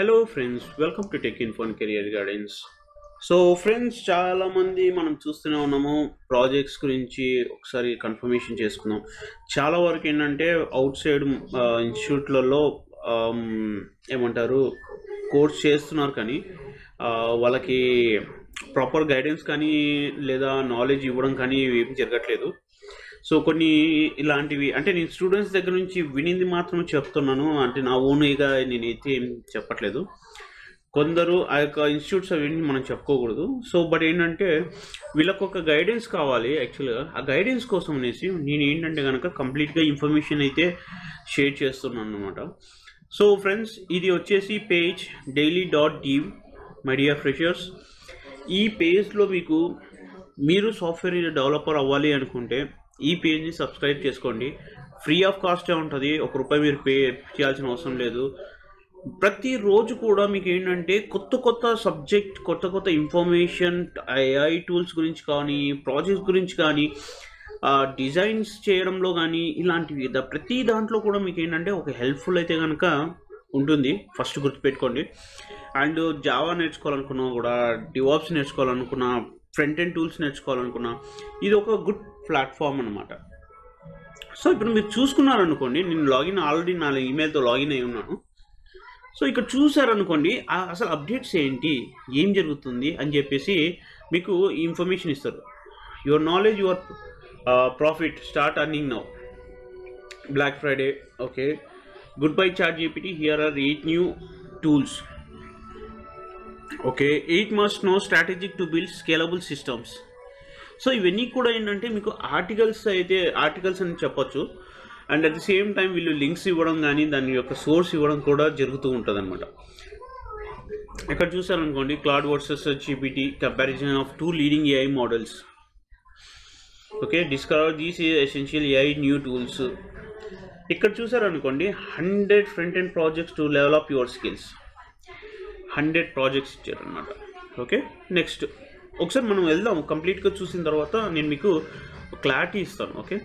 Hello friends, welcome to tech info and career guidance. So friends, చాలామంది మనం చూస్తూనే ఉన్నాము. ప్రాజెక్ట్స్ గురించి ఒకసారి కన్ఫర్మేషన్ చేసుకుందాం. చాలా వరకు ఏంటంటే అవుట్ సైడ్ ఇన్స్టిట్యూట్లలో ఏమంటారు కోర్స్ చేస్తున్నారు, కానీ వాళ్ళకి ప్రాపర్ గైడెన్స్ కానీ లేదా నాలెడ్జ్ ఇవ్వడం కానీ ఏం జరగట్లేదు. సో కొన్ని ఇలాంటివి అంటే నేను స్టూడెంట్స్ దగ్గర నుంచి వినింది మాత్రం చెప్తున్నాను. అంటే నా ఓన్గా నేనైతే ఏం చెప్పట్లేదు. కొందరు ఆ యొక్క ఇన్స్టిట్యూట్స్ అవి మనం చెప్పుకోకూడదు. సో బట్ ఏంటంటే వీళ్ళకు ఒక గైడెన్స్ కావాలి. యాక్చువల్గా ఆ గైడెన్స్ కోసం అనేసి నేను ఏంటంటే కనుక కంప్లీట్గా ఇన్ఫర్మేషన్ అయితే షేర్ చేస్తున్నాను అనమాట. సో ఫ్రెండ్స్, ఇది వచ్చేసి page daily.dev, my dear freshers. ఈ పేజ్లో మీరు సాఫ్ట్వేర్ డెవలపర్ అవ్వాలి అనుకుంటే ఈ పేజ్ని సబ్స్క్రైబ్ చేసుకోండి. ఫ్రీ ఆఫ్ కాస్టే ఉంటుంది. ₹1 మీరు పే చేయాల్సిన అవసరం లేదు. ప్రతిరోజు కూడా మీకు ఏంటంటే కొత్త సబ్జెక్ట్, కొత్త ఇన్ఫర్మేషన్, AI టూల్స్ గురించి కానీ, ప్రాజెక్ట్స్ గురించి కానీ, డిజైన్స్ చేయడంలో కానీ, ఇలాంటివి ప్రతి దాంట్లో కూడా మీకు ఏంటంటే ఒక హెల్ప్ఫుల్ అయితే కనుక ఉంటుంది. ఫస్ట్ గుర్తుపెట్టుకోండి. అండ్ జావా నేర్చుకోవాలనుకున్నా కూడా, డివాప్స్ నేర్చుకోవాలనుకున్నా, ఫ్రంట్ ఎండ్ టూల్స్ నేర్చుకోవాలనుకున్నా, ఇది ఒక గుడ్ ప్లాట్ఫామ్ అనమాట. సో ఇప్పుడు మీరు చూసుకున్నారనుకోండి, నేను ఆల్రెడీ నా ఈమెయిల్తో లాగిన్ అయి ఉన్నాను. సో ఇక్కడ చూసారనుకోండి, అసలు అప్డేట్స్ ఏంటి, ఏం జరుగుతుంది అని చెప్పేసి మీకు ఇన్ఫర్మేషన్ ఇస్తారు. Your knowledge, your profit, start earning now, black Friday, okay, good bye ChatGPT, here are 8 new tools, okay, 8 must know strategic to build scalable systems. So ఇవన్నీ కూడా ఏంటంటే మీకు ఆర్టికల్స్ అని చెప్పొచ్చు. And at the same time వీళ్ళు links ఇవ్వడం కానీ, దాని యొక్క సోర్స్ ఇవ్వడం కూడా జరుగుతూ ఉంటుంది అనమాట. ఇక్కడ చూసారనుకోండి, Claude versus GPT comparison of 2 leading AI models, okay, discover these essential AI new tools. ఇక్కడ చూసారనుకోండి, 100 front end projects to develop your skills. 100 projects ఇచ్చారనమాట. ఓకే, నెక్స్ట్ ఒకసారి మనం వెళ్దాం. కంప్లీట్గా చూసిన తర్వాత నేను మీకు క్లారిటీ ఇస్తాను. Okay,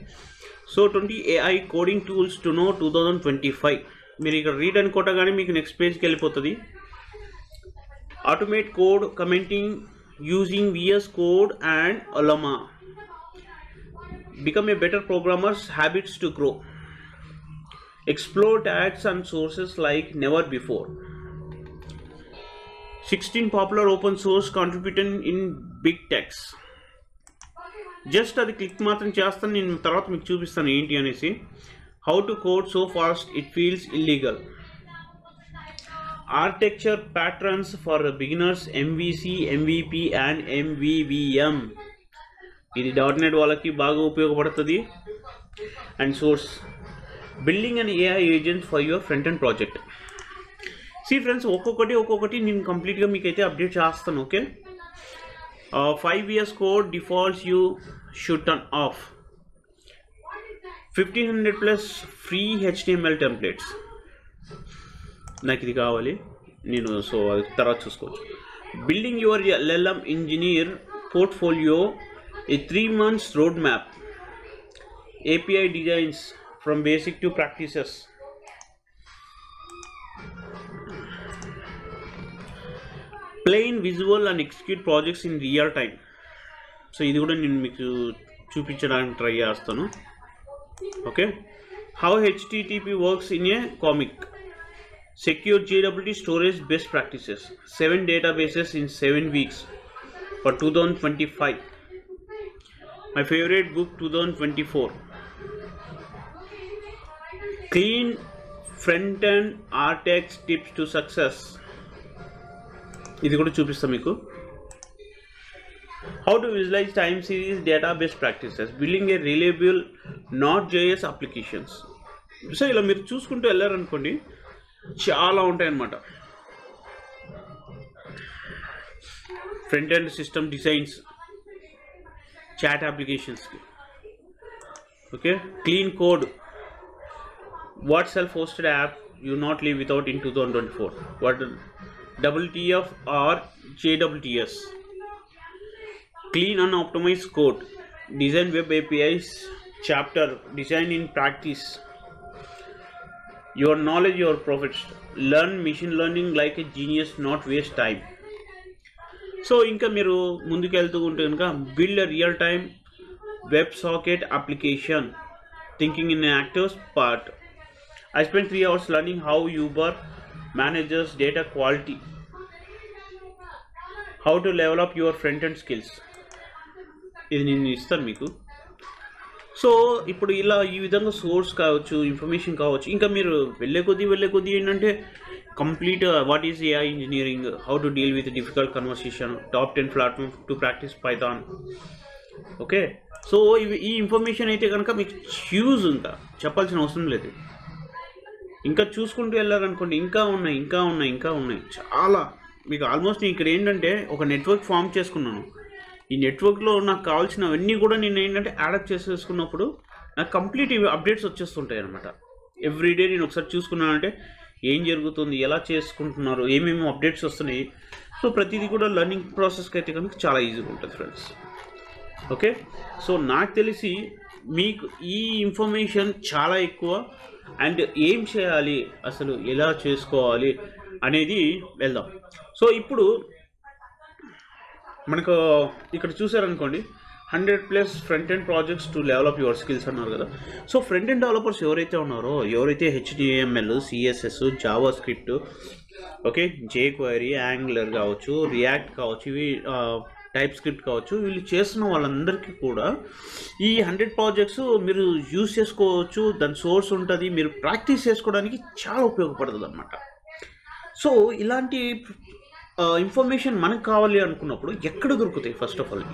so 20 AI coding tools to know 2025. మీరు ఇక్కడ రీడ్ అనుకోవటం మీకు నెక్స్ట్ పేజ్కి వెళ్ళిపోతుంది. Automate code commenting using VS code and Ollama. Become a better programmer's habits to grow. Explore tags and sources like never before. 16 popular open source contributing in big techs. Just అది click మాత్రం చేస్తాను. నేను తర్వాత మీకు చూపిస్తాను ఏంటి అనేసి. How to code so fast it feels illegal. Architecture patterns for beginners, MVC, MVP and MVVM. ఇది .NET వాళ్ళకి బాగా ఉపయోగపడుతుంది. And source, building and AI agent for your front end project. See friends, ఒక్కొక్కటి నేను కంప్లీట్గా మీకైతే అప్డేట్ చేస్తాను. Okay, 5 years code defaults you should turn off. 1500+ free HTML templates. నాకు ఇది కావాలి, సో అది తర్వాత చూసుకోవచ్చు. Building your LLM engineer portfolio, a 3 months road map. API designs from basic to practices. Plain visual and execute projects in real time. So ఇది కూడా నేను మీకు చూపించడానికి ట్రై చేస్తాను. Okay, how HTTP works in a comic. Secure JWT storage best practices. 7 databases in 7 weeks for 2025. My favourite book 2024. Clean front and ఆర్టెక్స్ tips to success. ఇది కూడా చూపిస్తాం మీకు. How to visualise time series database practices. Building a reliable Node.js applications. So ఇలా మీరు చూసుకుంటూ వెళ్ళారనుకోండి, చాలా ఉంటాయన్నమాట. Front end system designs, chat అప్లికేషన్స్కి. Okay, clean code. What self hosted app you not leave without in 2024. What WTF or JWTs. Clean and optimized code. Design web APIs chapter. Design in practice. your knowledge, your profits. Learn machine learning like a genius, not waste time. So ఇంకా మీరు ముందుకు వెళ్తూ ఉంటే కనుక build a real time WebSocket application, thinking in an active part. I spent 3 hours learning how Uber manages data quality, how to level up your front-end skills. ఇది నేను ఇస్తాను మీకు. సో ఇప్పుడు ఇలా ఈ విధంగా సోర్స్ కావచ్చు, ఇన్ఫర్మేషన్ కావచ్చు, ఇంకా మీరు వెళ్ళే కొద్దీ ఏంటంటే complete what is AI engineering, how to deal with difficult conversation, top 10 platform to practice Python. Okay, so ఈ ఇన్ఫర్మేషన్ అయితే కనుక మీకు హ్యూజ్, ఇంకా చెప్పాల్సిన అవసరం లేదు. ఇంకా చూసుకుంటూ వెళ్ళారనుకోండి, ఇంకా ఉన్నాయి చాలా. మీకు ఆల్మోస్ట్ ఇక్కడ ఏంటంటే ఒక నెట్వర్క్ ఫామ్ చేసుకున్నాను. ఈ నెట్వర్క్లో నాకు కావాల్సినవన్నీ కూడా నేను ఏంటంటే యాడప్ చేసేసుకున్నప్పుడు నాకు కంప్లీట్ అప్డేట్స్ వచ్చేస్తుంటాయి అనమాట. ఎవ్రీడే నేను ఒకసారి చూసుకున్నానంటే ఏం జరుగుతుంది, ఎలా చేసుకుంటున్నారు, ఏమేమి అప్డేట్స్ వస్తున్నాయి. సో ప్రతిదీ కూడా లెర్నింగ్ ప్రాసెస్కి అయితే కనుక చాలా ఈజీగా ఉంటుంది ఫ్రెండ్స్. ఓకే, సో నాకు తెలిసి మీకు ఈ ఇన్ఫర్మేషన్ చాలా ఎక్కువ. అండ్ ఏం చేయాలి, అసలు ఎలా చేసుకోవాలి అనేది వెళ్దాం. సో ఇప్పుడు మనకు ఇక్కడ చూసారనుకోండి, 100+ front end projects to develop your skills అన్నారు కదా. సో ఫ్రంట్ ఎండ్ డెవలపర్స్ ఎవరైతే ఉన్నారో, ఎవరైతే HTML, CSS, Java script, okay, jQuery, angular కావచ్చు, రియాక్ట్ కావచ్చు, ఇవి టైప్ స్క్రిప్ట్ కావచ్చు, వీళ్ళు చేస్తున్న వాళ్ళందరికీ కూడా ఈ 100 ప్రాజెక్ట్స్ మీరు యూజ్ చేసుకోవచ్చు. దాని సోర్స్ ఉంటుంది, మీరు ప్రాక్టీస్ చేసుకోవడానికి చాలా ఉపయోగపడుతుంది అన్నమాట. సో ఇలాంటి ఇన్ఫర్మేషన్ మనకు కావాలి అనుకున్నప్పుడు ఎక్కడ దొరుకుతాయి? ఫస్ట్ ఆఫ్ ఆల్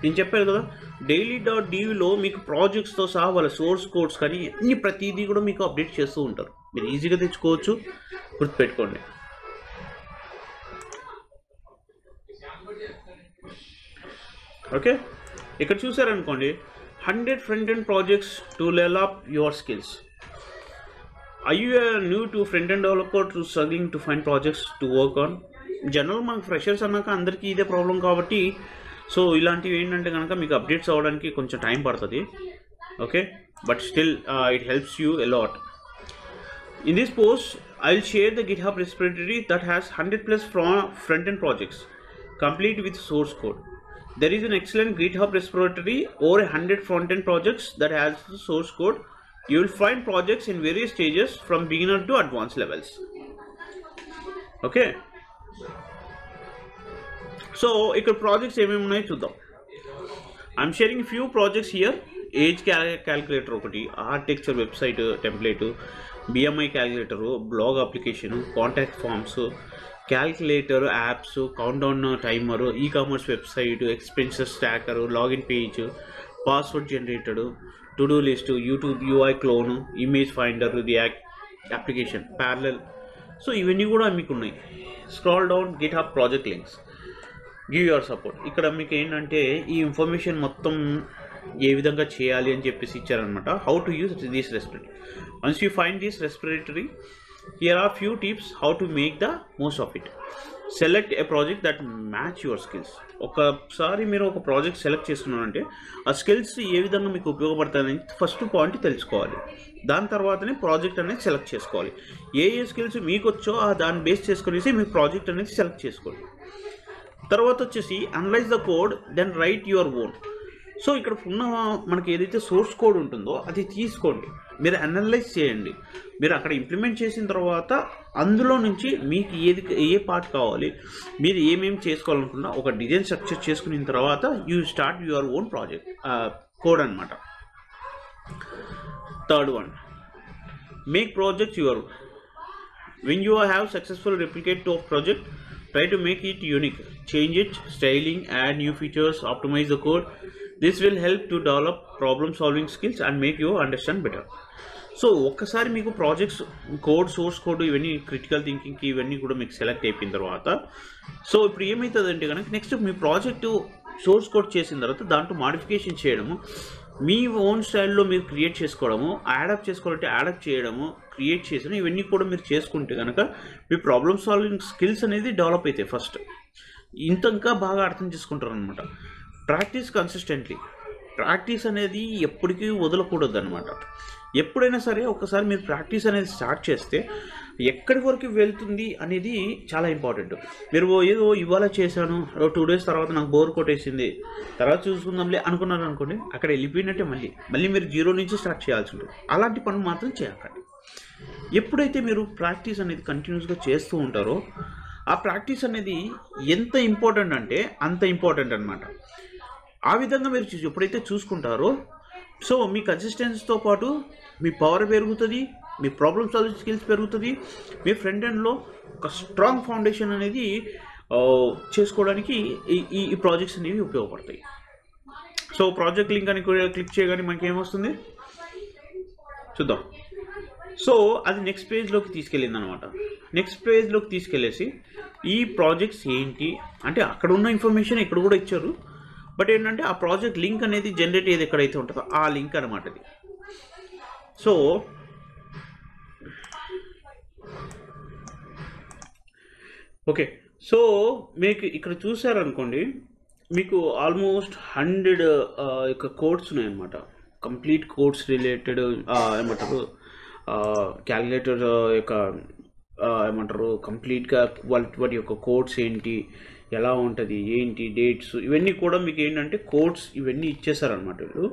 నేను చెప్పాను కదా, daily.divలో మీకు ప్రాజెక్ట్స్తో సహా వాళ్ళ సోర్స్ కోడ్స్ కానీ అన్ని ప్రతిదీ కూడా మీకు అప్డేట్ చేస్తూ ఉంటారు. మీరు ఈజీగా తెచ్చుకోవచ్చు, గుర్తుపెట్టుకోండి. ఓకే, ఇక్కడ చూసారనుకోండి, 100 front end projects to develop your skills. Are you new to front-end developer to struggling to find projects to work on? General మనకు ఫ్రెషర్స్ అన్నాక అందరికీ ఇదే ప్రాబ్లం కాబట్టి, సో ఇలాంటివి ఏంటంటే కనుక మీకు అప్డేట్స్ అవ్వడానికి కొంచెం టైం పడుతుంది. Okay, but still it helps you a lot. In this post I will share the GitHub repository that has 100+ front-end projects complete with source code. There is an excellent GitHub repository over 100 front-end projects that has the source code. You will find projects in various stages from beginner to advanced levels. Okay, so ఇక్కడ ప్రాజెక్ట్స్ ఏమేమి ఉన్నాయో చూద్దాం. I'm sharing few projects here. Age calculator ఒకటి, architecture website template, BMI calculator, blog application, contact forms, calculator apps, countdown timer, ecommerce website, expenses tracker, login page, password generator, to do list, YouTube UI clone, image finder, react application, parallel. So ఇవన్నీ కూడా మీకు ఉన్నాయి. Scroll down, GitHub project links, give your support. ఇక్కడ మీకు ఏంటంటే ఈ information మొత్తం ఏ విధంగా చేయాలి అని చెప్పేసి ఇచ్చారనమాట. How to use this respiratory. Once you find this respiratory, here are few tips how to make the most of it. Select a project that match your skills. ఒకసారి మీరు ఒక ప్రాజెక్ట్ సెలెక్ట్ చేసుకున్నారంటే ఆ స్కిల్స్ ఏ విధంగా మీకు ఉపయోగపడతాయని first point తెలుసుకోవాలి. దాని తర్వాతనే ప్రాజెక్ట్ అనేది సెలెక్ట్ చేసుకోవాలి. ఏ స్కిల్స్ మీకు వచ్చో దాన్ని బేస్ చేసుకునేసి మీ ప్రాజెక్ట్ అనేది సెలెక్ట్ చేసుకోండి. తర్వాత వచ్చేసి analyse the code, then write your own. So ఇక్కడ ఉన్న మనకి ఏదైతే సోర్స్ కోడ్ ఉంటుందో అది తీసుకోండి, మీరు అనలైజ్ చేయండి. మీరు అక్కడ ఇంప్లిమెంట్ చేసిన తర్వాత అందులో నుంచి మీకు ఏ పార్ట్ కావాలి, మీరు ఏమేమి చేసుకోవాలనుకున్నా ఒక డిజైన్ స్ట్రక్చర్ చేసుకున్న తర్వాత you start your own project code అనమాట. Third one, make project your. When you have successful replicate to project, try to make it unique, change it, styling, add new features, optimize the code. This will help to develop problem solving skills and make you understand better. So ఒక్కసారి మీకు projects code, source code, ఇవన్నీ critical థింకింగ్కి ఇవన్నీ కూడా మీకు select అయిపోయిన తర్వాత, so ఇప్పుడు ఏమవుతుందంటే కనుక నెక్స్ట్ మీ ప్రాజెక్టు సోర్స్ కోడ్ చేసిన తర్వాత దాంట్లో మాడిఫికేషన్ చేయడము, మీ ఓన్ స్టైల్లో మీరు క్రియేట్ చేసుకోవడము, యాడప్ చేసుకోవాలంటే యాడప్ చేయడము, క్రియేట్ చేసిన ఇవన్నీ కూడా మీరు చేసుకుంటే కనుక మీ ప్రాబ్లమ్ సాల్వింగ్ స్కిల్స్ అనేది డెవలప్ అవుతాయి. ఫస్ట్ ఇంకా బాగా అర్థం చేసుకుంటారు అనమాట. Practice consistently. ప్రాక్టీస్ అనేది ఎప్పటికీ వదలకూడదు అనమాట. ఎప్పుడైనా సరే ఒకసారి మీరు ప్రాక్టీస్ అనేది స్టార్ట్ చేస్తే ఎక్కడి వరకు వెళ్తుంది అనేది చాలా ఇంపార్టెంట్. మీరు ఏదో ఇవాళ చేశాను, 2 డేస్ తర్వాత నాకు బోర్ కొట్టేసింది, తర్వాత చూసుకుందాంలే అనుకున్నారు అనుకోండి, అక్కడ వెళ్ళిపోయినట్టే. మళ్ళీ మీరు జీరో నుంచి స్టార్ట్ చేయాల్సి ఉంటుంది. అలాంటి పనులు మాత్రం చేయకండి. ఎప్పుడైతే మీరు ప్రాక్టీస్ అనేది కంటిన్యూస్గా చేస్తూ ఉంటారో ఆ ప్రాక్టీస్ అనేది ఎంత ఇంపార్టెంట్ అంటే అంత ఇంపార్టెంట్ అనమాట. ఆ విధంగా మీరు ఎప్పుడైతే చూసుకుంటారో సో మీ కన్సిస్టెన్సీతో పాటు మీ పవర్ పెరుగుతుంది, మీ ప్రాబ్లమ్ సాల్వింగ్ స్కిల్స్ పెరుగుతుంది, మీ ఫ్రంట్ ఎండ్లో ఒక స్ట్రాంగ్ ఫౌండేషన్ అనేది చేసుకోవడానికి ఈ ప్రాజెక్ట్స్ అనేవి ఉపయోగపడతాయి. సో ప్రాజెక్ట్ లింక్ అని క్లిక్ చేయగానే మనకి ఏమొస్తుంది చూద్దాం. సో అది నెక్స్ట్ పేజ్లోకి తీసుకెళ్ళింది అనమాట. నెక్స్ట్ పేజ్లోకి తీసుకెళ్ళేసి ఈ ప్రాజెక్ట్స్ ఏంటి అంటే అక్కడ ఉన్న ఇన్ఫర్మేషన్ ఇక్కడ కూడా ఇచ్చారు, బట్ ఏంటంటే ఆ ప్రాజెక్ట్ లింక్ అనేది జనరేట్ ఏది ఎక్కడైతే ఉంటుందో ఆ లింక్ అనమాట ఇది. సో ఓకే, సో మీకు ఇక్కడ చూసారనుకోండి, మీకు ఆల్మోస్ట్ 100 యొక్క కోడ్స్ ఉన్నాయన్నమాట. కంప్లీట్ కోడ్స్ రిలేటెడ్ ఏమంటారు క్యాలిక్యులేటర్ యొక్క ఏమంటారు కంప్లీట్గా వాటి యొక్క కోడ్స్ ఏంటి, ఎలా ఉంటుంది, ఏంటి డేట్స్, ఇవన్నీ కూడా మీకు ఏంటంటే కోడ్స్ ఇవన్నీ ఇచ్చేసారనమాట వీళ్ళు.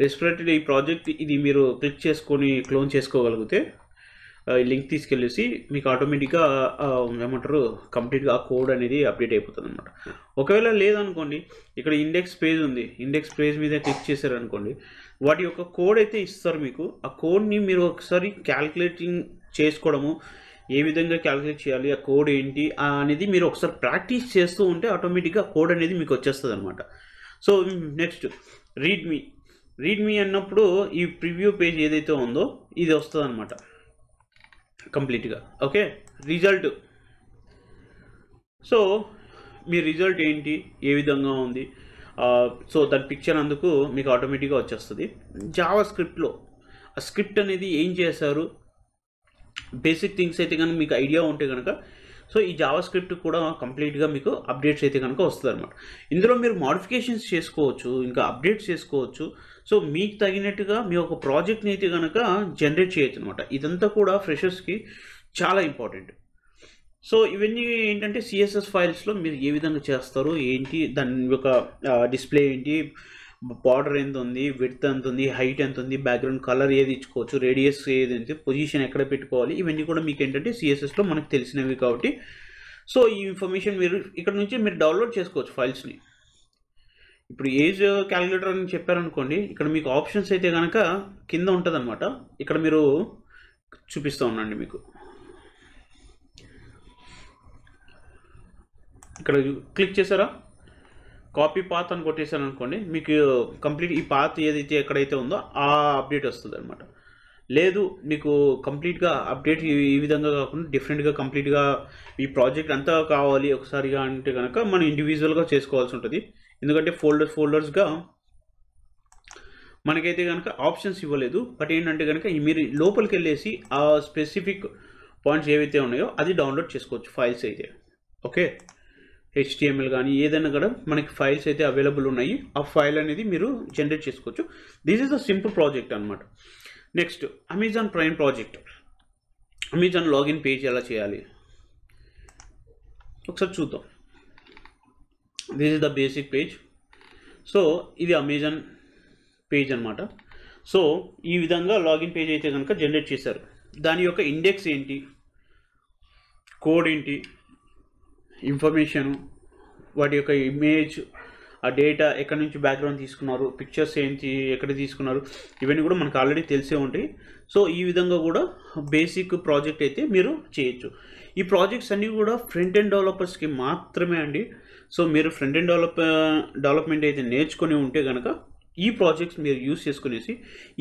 రెస్పిరేటెడ్ ఈ ప్రాజెక్ట్ ఇది మీరు క్లిక్ చేసుకొని క్లోన్ చేసుకోగలిగితే లింక్ తీసుకెళ్ళేసి మీకు ఆటోమేటిక్గా ఏమంటారు కంప్లీట్గా ఆ కోడ్ అనేది అప్డేట్ అయిపోతుంది అనమాట. ఒకవేళ లేదనుకోండి, ఇక్కడ ఇండెక్స్ పేజ్ ఉంది, ఇండెక్స్ పేజ్ మీద క్లిక్ చేశారనుకోండి, వాటి యొక్క కోడ్ అయితే ఇస్తారు మీకు. ఆ కోడ్ని మీరు ఒకసారి క్యాల్కులేటింగ్ చేసుకోవడము, ఏ విధంగా క్యాల్కులేట్ చేయాలి, ఆ కోడ్ ఏంటి అనేది మీరు ఒకసారి ప్రాక్టీస్ చేస్తూ ఉంటే ఆటోమేటిక్గా కోడ్ అనేది మీకు వచ్చేస్తుంది అనమాట. సో నెక్స్ట్ రీడ్మీ అన్నప్పుడు ఈ ప్రివ్యూ పేజ్ ఏదైతే ఉందో ఇది వస్తుంది అనమాట కంప్లీట్గా. Okay, result. సో మీ రిజల్ట్ ఏంటి, ఏ విధంగా ఉంది, సో దాని పిక్చర్ అందుకు మీకు ఆటోమేటిక్గా వచ్చేస్తుంది. జావా స్క్రిప్ట్లో ఆ స్క్రిప్ట్ అనేది ఏం చేశారు, బేసిక్ థింగ్స్ అయితే కనుక మీకు ఐడియా ఉంటే కనుక సో ఈ జావా స్క్రిప్ట్ కూడా కంప్లీట్గా మీకు అప్డేట్స్ అయితే కనుక వస్తుంది అనమాట. ఇందులో మీరు మోడిఫికేషన్స్ చేసుకోవచ్చు, ఇంకా అప్డేట్స్ చేసుకోవచ్చు. సో మీకు తగినట్టుగా మీ ఒక ప్రాజెక్ట్ని అయితే కనుక జనరేట్ చేయొచ్చు అనమాట. ఇదంతా కూడా ఫ్రెషర్స్కి చాలా ఇంపార్టెంట్. సో ఇవన్నీ ఏంటంటే సిఎస్ఎస్ ఫైల్స్లో మీరు ఏ విధంగా చేస్తారు, ఏంటి దాని యొక్క డిస్ప్లే ఏంటి, బార్డర్ ఎంత ఉంది, విడ్త్ ఎంత ఉంది, హైట్ ఎంత ఉంది, బ్యాక్గ్రౌండ్ కలర్ ఏది ఇచ్చుకోవచ్చు, రేడియస్ ఏది ఉంది, పొజిషన్ ఎక్కడ పెట్టుకోవాలి, ఇవన్నీ కూడా మీకు ఏంటంటే సిఎస్ఎస్లో మనకు తెలిసినవి కాబట్టి సో ఈ ఇన్ఫర్మేషన్ మీరు ఇక్కడ నుంచి మీరు డౌన్లోడ్ చేసుకోవచ్చు ఫైల్స్ని. ఇప్పుడు ఏజ్ క్యాలిక్యులేటర్ అని చెప్పారనుకోండి, ఇక్కడ మీకు ఆప్షన్స్ అయితే కనుక కింద ఉంటుంది అనమాట. ఇక్కడ మీరు చూపిస్తూ ఉన్నాండి, మీకు ఇక్కడ క్లిక్ చేశారా, కాపీ పాత్ అని కొట్టేసాను అనుకోండి, మీకు కంప్లీట్ ఈ పాత్ ఏదైతే ఎక్కడైతే ఉందో ఆ అప్డేట్ వస్తుంది అనమాట. లేదు మీకు కంప్లీట్గా అప్డేట్ ఈ విధంగా కాకుండా డిఫరెంట్గా కంప్లీట్గా ఈ ప్రాజెక్ట్ అంతా కావాలి ఒకసారిగా అంటే కనుక మనం ఇండివిజువల్గా చేసుకోవాల్సి ఉంటుంది. ఎందుకంటే ఫోల్డర్స్గా మనకైతే కనుక ఆప్షన్స్ ఇవ్వలేదు. బట్ ఏంటంటే కనుక మీరు లోపలికి వెళ్ళేసి ఆ స్పెసిఫిక్ పాయింట్స్ ఏవైతే ఉన్నాయో అది డౌన్లోడ్ చేసుకోవచ్చు ఫైల్స్ అయితే. ఓకే, HTML కానీ ఏదైనా కూడా మనకి ఫైల్స్ అయితే అవైలబుల్ ఉన్నాయి. ఆ ఫైల్ అనేది మీరు జనరేట్ చేసుకోవచ్చు. This is the simple project అనమాట. Next Amazon prime project. Amazon login page ఎలా చేయాలి ఒకసారి చూద్దాం. This is the basic page. So ఇది అమెజాన్ పేజ్ అనమాట. సో ఈ విధంగా లాగిన్ పేజ్ అయితే కనుక జనరేట్ చేశారు. దాని యొక్క ఇండెక్స్ ఏంటి, కోడ్ ఏంటి, ఇన్ఫర్మేషను, వాటి యొక్క ఇమేజ్, ఆ డేటా ఎక్కడి నుంచి బ్యాక్గ్రౌండ్ తీసుకున్నారు, పిక్చర్స్ ఏంటి ఎక్కడ తీసుకున్నారు, ఇవన్నీ కూడా మనకు ఆల్రెడీ తెలిసే ఉంటాయి. సో ఈ విధంగా కూడా బేసిక్ ప్రాజెక్ట్ అయితే మీరు చేయొచ్చు. ఈ ప్రాజెక్ట్స్ అన్నీ కూడా ఫ్రంట్ ఎండ్ డెవలపర్స్కి మాత్రమే అండి. సో మీరు ఫ్రంట్ ఎండ్ డెవలప్మెంట్ అయితే నేర్చుకొని ఉంటే కనుక ఈ ప్రాజెక్ట్స్ మీరు యూస్ చేసుకునేసి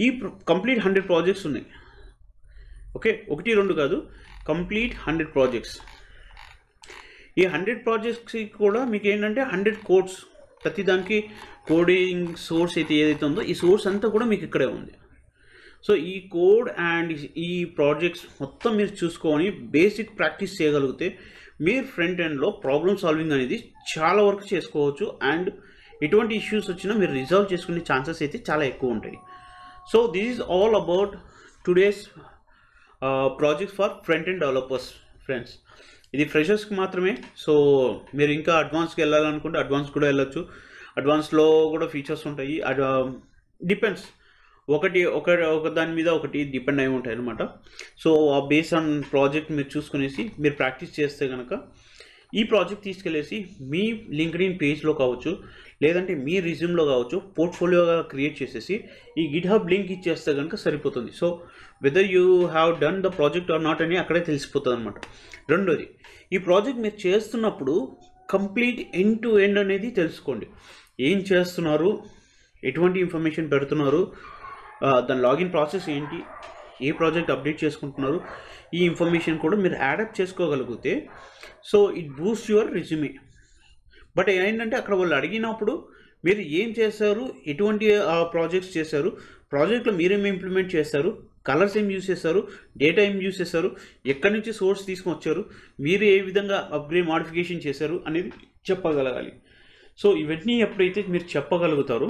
ఈ కంప్లీట్ 100 ప్రాజెక్ట్స్ ఉన్నాయి. ఓకే, 1 2 కాదు, కంప్లీట్ 100 ప్రాజెక్ట్స్. ఈ 100 ప్రాజెక్ట్స్కి కూడా మీకు ఏంటంటే 100 కోడ్స్, ప్రతి దానికి కోడింగ్ సోర్స్ అయితే ఏదైతే ఉందో ఈ సోర్స్ అంతా కూడా మీకు ఇక్కడే ఉంది. సో ఈ కోడ్ అండ్ ఈ ప్రాజెక్ట్స్ మొత్తం మీరు చూసుకొని బేసిక్ ప్రాక్టీస్ చేయగలిగితే మీరు ఫ్రంట్ ఎండ్లో ప్రాబ్లమ్ సాల్వింగ్ అనేది చాలా వరకు చేసుకోవచ్చు. అండ్ ఎటువంటి ఇష్యూస్ వచ్చినా మీరు రిజాల్వ్ చేసుకునే ఛాన్సెస్ అయితే చాలా ఎక్కువ ఉంటాయి. So this is all about today's project for front end developers friends. ఇది ఫ్రెషర్స్కి మాత్రమే. సో మీరు ఇంకా అడ్వాన్స్కి వెళ్ళాలనుకుంటే అడ్వాన్స్ కూడా వెళ్ళొచ్చు. అడ్వాన్స్లో కూడా ఫీచర్స్ ఉంటాయి. డిపెండ్స్, ఒక దాని మీద ఒకటి డిపెండ్ అయి ఉంటాయి అనమాట. సో ఆ బేస్ ఆన్ ప్రాజెక్ట్ మీరు చూసుకునేసి మీరు ప్రాక్టీస్ చేస్తే కనుక ఈ ప్రాజెక్ట్ తీసుకెళ్ళేసి మీ లింక్డ్ఇన్ పేజ్లో కావచ్చు, లేదంటే మీ రిజ్యూమ్లో కావచ్చు, పోర్ట్ఫోలియోగా క్రియేట్ చేసేసి ఈ గిట్హబ్ లింక్ ఇచ్చేస్తే కనుక సరిపోతుంది. So whether you have done the project or not అని అక్కడే తెలిసిపోతుంది అనమాట. రెండోది, ఈ ప్రాజెక్ట్ మీరు చేస్తున్నప్పుడు కంప్లీట్ ఎండ్ టు ఎండ్ అనేది తెలుసుకోండి. ఏం చేస్తున్నారు, ఎటువంటి ఇన్ఫర్మేషన్ పెడుతున్నారు, దాని లాగిన్ ప్రాసెస్ ఏంటి, ఏ ప్రాజెక్ట్ అప్డేట్ చేసుకుంటున్నారు, ఈ ఇన్ఫర్మేషన్ కూడా మీరు యాడప్ చేసుకోగలిగితే so it Boost your resume. But ఏంటంటే అక్కడ వాళ్ళు అడిగినప్పుడు మీరు ఏం చేశారు, ఎటువంటి ప్రాజెక్ట్స్ చేశారు, ప్రాజెక్ట్లో మీరేమి ఇంప్లిమెంట్ చేస్తారు, కలర్స్ ఏం యూస్ చేస్తారు, డేటా ఏం యూస్ చేస్తారు, ఎక్కడి నుంచి సోర్స్ తీసుకొని వచ్చారు, మీరు ఏ విధంగా అప్గ్రేడ్ మాడిఫికేషన్ చేశారు అనేది చెప్పగలగాలి. సో ఇవన్నీ ఎప్పుడైతే మీరు చెప్పగలుగుతారో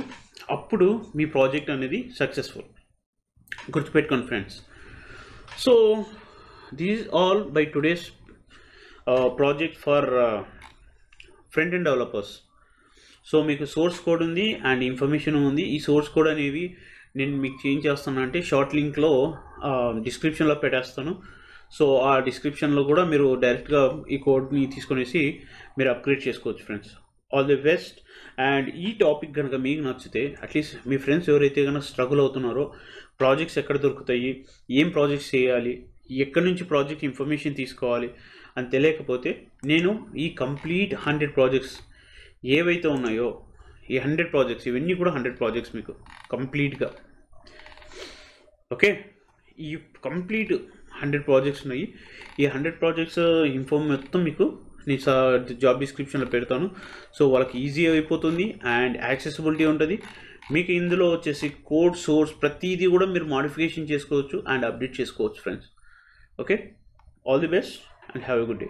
అప్పుడు మీ ప్రాజెక్ట్ అనేది సక్సెస్ఫుల్. గుర్తుపెట్టుకోండి friends. So this is all by today's project for front end developers. So మీకు సోర్స్ కోడ్ ఉంది అండ్ ఇన్ఫర్మేషన్ ఉంది. ఈ సోర్స్ కోడ్ అనేవి నేను మీకు చేంజ్ చేస్తాను అంటే షార్ట్ లింక్లో డిస్క్రిప్షన్లో పెట్టేస్తాను. సో ఆ డిస్క్రిప్షన్లో కూడా మీరు డైరెక్ట్గా ఈ కోడ్ని తీసుకునేసి మీరు అప్గ్రేడ్ చేసుకోవచ్చు friends. All the best. And ఈ టాపిక్ కనుక మీకు నచ్చితే అట్లీస్ట్ మీ ఫ్రెండ్స్ ఎవరైతే కనుక స్ట్రగుల్ అవుతున్నారో ప్రాజెక్ట్స్ ఎక్కడ దొరుకుతాయి, ఏం ప్రాజెక్ట్స్ చేయాలి, ఎక్కడి నుంచి ప్రాజెక్ట్ ఇన్ఫర్మేషన్ తీసుకోవాలి అని తెలియకపోతే నేను ఈ కంప్లీట్ 100 ప్రాజెక్ట్స్ ఏవైతే ఉన్నాయో ఈ 100 ప్రాజెక్ట్స్, ఇవన్నీ కూడా 100 ప్రాజెక్ట్స్ మీకు కంప్లీట్గా ఓకే. ఈ కంప్లీట్ 100 ప్రాజెక్ట్స్ ఉన్నాయి. ఈ 100 ప్రాజెక్ట్స్ ఇన్ఫో మొత్తం మీకు నేను జాబ్ డిస్క్రిప్షన్లో పెడతాను. సో వాళ్ళకి ఈజీ అయిపోతుంది అండ్ యాక్సెసిబిలిటీ ఉంటుంది. మీకు ఇందులో వచ్చేసి కోడ్, సోర్స్ ప్రతిదీ కూడా మీరు మాడిఫికేషన్ చేసుకోవచ్చు అండ్ అప్డేట్ చేసుకోవచ్చు friends. Okay, all the best and have a good day.